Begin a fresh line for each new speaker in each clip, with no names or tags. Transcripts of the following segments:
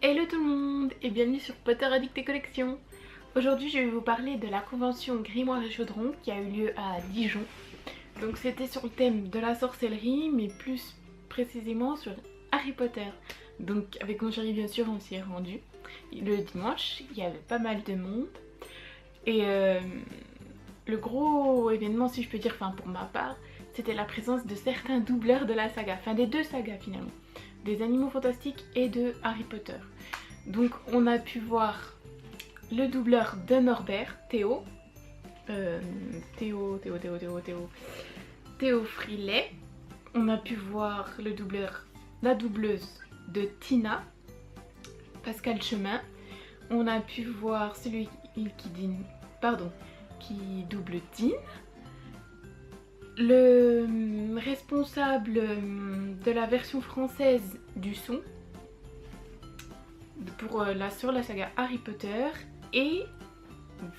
Hello tout le monde et bienvenue sur Potter Addict et Collection. Aujourd'hui je vais vous parler de la convention Grimoire et Chaudron qui a eu lieu à Dijon. Donc c'était sur le thème de la sorcellerie mais plus précisément sur Harry Potter. Donc avec mon chéri bien sûr on s'y est rendu. Le dimanche il y avait pas mal de monde et le gros événement si je peux dire, enfin pour ma part, c'était la présence de certains doubleurs de la saga, enfin des deux sagas finalement. Des Animaux Fantastiques et de Harry Potter. Donc on a pu voir le doubleur de Norbert, Théo Frilet. On a pu voir la doubleuse de Tina, Pascal Chemin. On a pu voir celui qui double Dean. Le responsable de la version française du son sur la saga Harry Potter. Et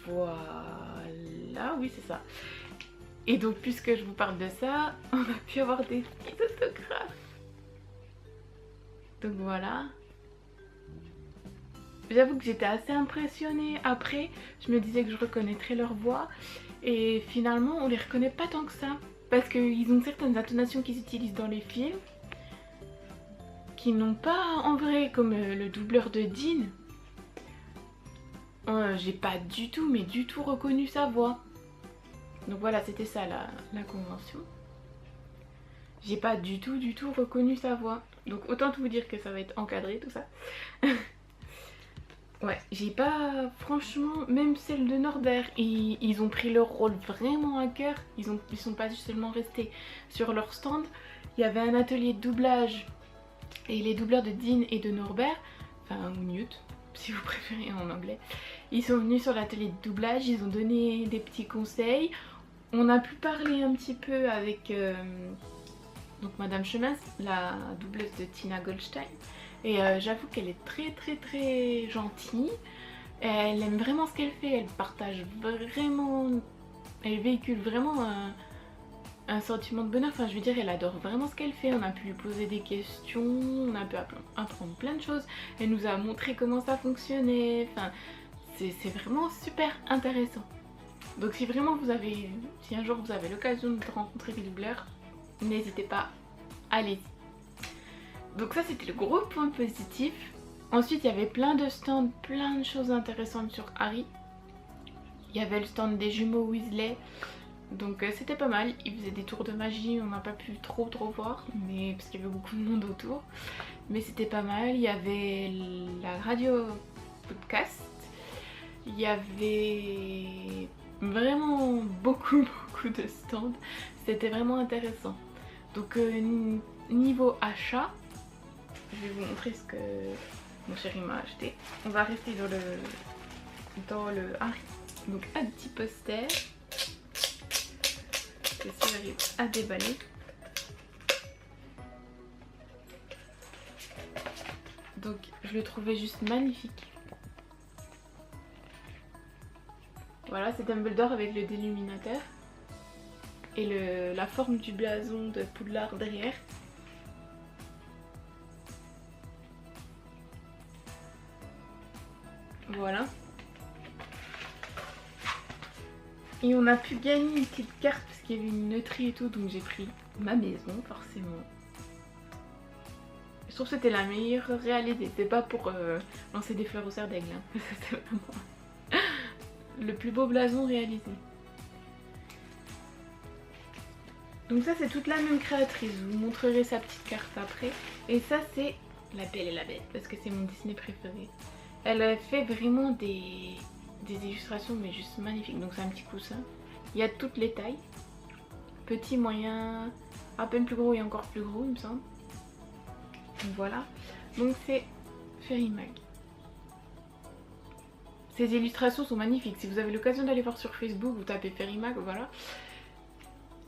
voilà, oui c'est ça. Et donc puisque je vous parle de ça, on a pu avoir des petits autographes. Donc voilà. J'avoue que j'étais assez impressionnée. Après, je me disais que je reconnaîtrais leur voix. Et finalement, on les reconnaît pas tant que ça. Parce qu'ils ont certaines intonations qu'ils utilisent dans les films qui n'ont pas en vrai, comme le doubleur de Dean. J'ai pas du tout, mais du tout reconnu sa voix. Donc voilà, c'était ça la convention. J'ai pas du tout reconnu sa voix. Donc autant tout vous dire que ça va être encadré tout ça. Ouais, j'ai pas, franchement, même celle de Norbert, ils ont pris leur rôle vraiment à cœur. Ils sont pas seulement restés sur leur stand. Il y avait un atelier de doublage et les doubleurs de Dean et de Norbert, enfin ou Newt si vous préférez en anglais, ils sont venus sur l'atelier de doublage, ils ont donné des petits conseils. On a pu parler un petit peu avec donc Madame Chemin, la doubleuse de Tina Goldstein. Et j'avoue qu'elle est très gentille. Elle aime vraiment ce qu'elle fait, elle partage vraiment, elle véhicule vraiment un sentiment de bonheur. Enfin je veux dire, elle adore vraiment ce qu'elle fait. On a pu lui poser des questions, on a pu apprendre plein de choses. Elle nous a montré comment ça fonctionnait. Enfin c'est vraiment super intéressant. Donc si vraiment si un jour vous avez l'occasion de rencontrer des doubleurs, n'hésitez pas, allez-y. Donc ça c'était le gros point positif. Ensuite il y avait plein de stands, plein de choses intéressantes sur Harry. Il y avait le stand des jumeaux Weasley. Donc c'était pas mal, ils faisaient des tours de magie, on n'a pas pu trop voir, mais parce qu'il y avait beaucoup de monde autour. Mais c'était pas mal, il y avait la radio podcast. Il y avait vraiment beaucoup de stands. C'était vraiment intéressant. Donc niveau achat, je vais vous montrer ce que mon chéri m'a acheté. On va rester dans le Harry. Donc un petit poster. Je vais essayer d'arriver à déballer. Donc je le trouvais juste magnifique. Voilà, c'est Dumbledore avec le déluminateur. Et la forme du blason de Poudlard derrière. Voilà. Et on a pu gagner une petite carte parce qu'il y avait une loterie et tout, donc j'ai pris ma maison forcément. Je trouve que c'était la meilleure réalisée, c'est pas pour lancer des fleurs au cerf d'aigle, hein. C'était vraiment le plus beau blason réalisé. Donc ça c'est toute la même créatrice, je vous montrerai sa petite carte après. Et ça c'est La Belle et la Bête, parce que c'est mon Disney préféré. Elle fait vraiment des illustrations mais juste magnifiques. Donc c'est un petit coussin. Il y a toutes les tailles. Petit, moyen, à peine plus gros et encore plus gros il me semble. Donc voilà. Donc c'est Fairy Mag. Ces illustrations sont magnifiques. Si vous avez l'occasion d'aller voir sur Facebook, vous tapez Fairy Mag, voilà.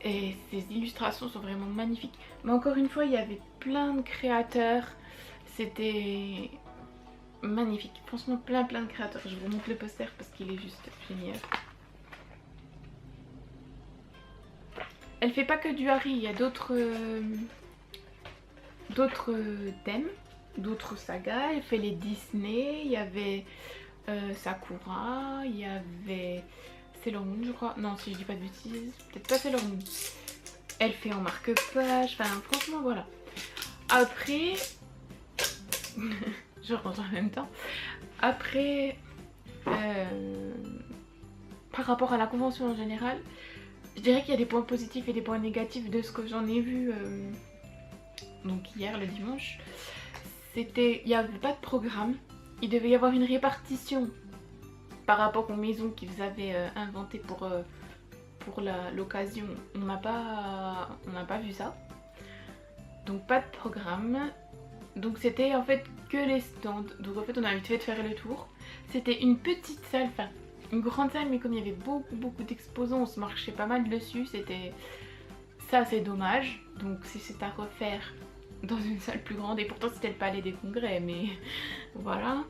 Et ces illustrations sont vraiment magnifiques. Mais encore une fois, il y avait plein de créateurs. C'était magnifique. Franchement, plein de créateurs. Je vous montre le poster parce qu'il est juste génial. Elle fait pas que du Harry, il y a d'autres thèmes. d'autres sagas. Elle fait les Disney, il y avait Sakura, il y avait Sailor Moon je crois. Non, si je dis pas de bêtises, peut-être pas Sailor Moon. Elle fait en marque-page, enfin franchement voilà. Après, je rentre en même temps. Après, par rapport à la convention en général, je dirais qu'il y a des points positifs et des points négatifs de ce que j'en ai vu donc hier le dimanche. Il n'y avait pas de programme, il devait y avoir une répartition par rapport aux maisons qu'ils avaient inventées pour l'occasion. On n'a pas vu ça, donc pas de programme. Donc c'était en fait que les stands, donc en fait on a vite fait de faire le tour. C'était une petite salle, enfin une grande salle, mais comme il y avait beaucoup d'exposants, on se marchait pas mal dessus, c'était ça, c'est dommage. Donc si c'est à refaire dans une salle plus grande, et pourtant c'était le palais des congrès, mais voilà.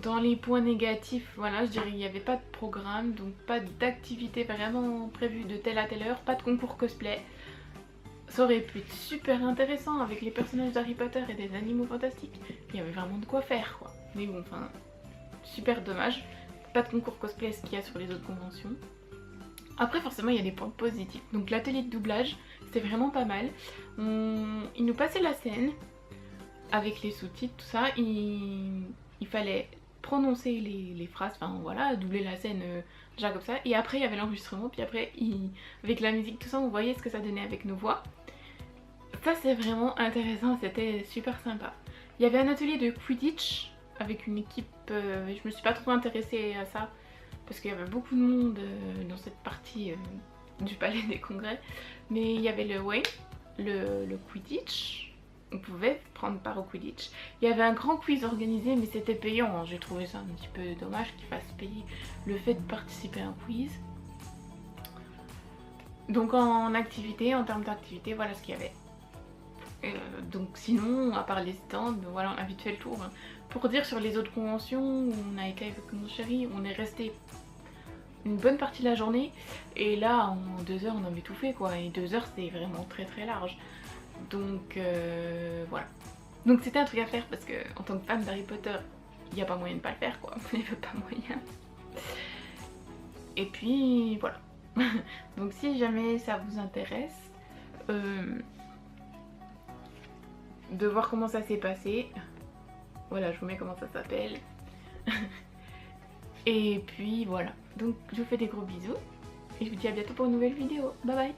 Dans les points négatifs, voilà, je dirais qu'il n'y avait pas de programme, donc pas d'activité vraiment prévue de telle à telle heure, pas de concours cosplay. Ça aurait pu être super intéressant avec les personnages d'Harry Potter et des animaux fantastiques. Il y avait vraiment de quoi faire quoi. Mais bon, enfin, super dommage. Pas de concours cosplay, ce qu'il y a sur les autres conventions. Après forcément il y a des points positifs. Donc l'atelier de doublage, c'était vraiment pas mal. Ils nous passaient la scène avec les sous-titres, tout ça. Il fallait prononcer les phrases, enfin voilà, doubler la scène déjà comme ça. Et après il y avait l'enregistrement, puis après avec la musique, tout ça, on voyait ce que ça donnait avec nos voix. Ça c'est vraiment intéressant, c'était super sympa. Il y avait un atelier de Quidditch avec une équipe, je me suis pas trop intéressée à ça parce qu'il y avait beaucoup de monde dans cette partie du palais des congrès. Mais il y avait le Quidditch, on pouvait prendre part au Quidditch. Il y avait un grand quiz organisé mais c'était payant, hein. J'ai trouvé ça un petit peu dommage qu'ils fassent payer le fait de participer à un quiz. Donc en activité, en termes d'activité, voilà ce qu'il y avait. Donc sinon, à part les stands, voilà, on a vite fait le tour. Hein. Pour dire sur les autres conventions où on a été avec mon chéri, on est resté une bonne partie de la journée. Et là, en 2 heures, on avait tout fait quoi. Et 2 heures, c'est vraiment très large. Donc voilà. Donc c'était un truc à faire parce que en tant que fan d'Harry Potter, il n'y a pas moyen de pas le faire quoi. Il n'y a pas moyen. Et puis voilà. Donc si jamais ça vous intéresse, de voir comment ça s'est passé. Voilà, je vous mets comment ça s'appelle. Et puis voilà. Donc je vous fais des gros bisous. Et je vous dis à bientôt pour une nouvelle vidéo. Bye bye.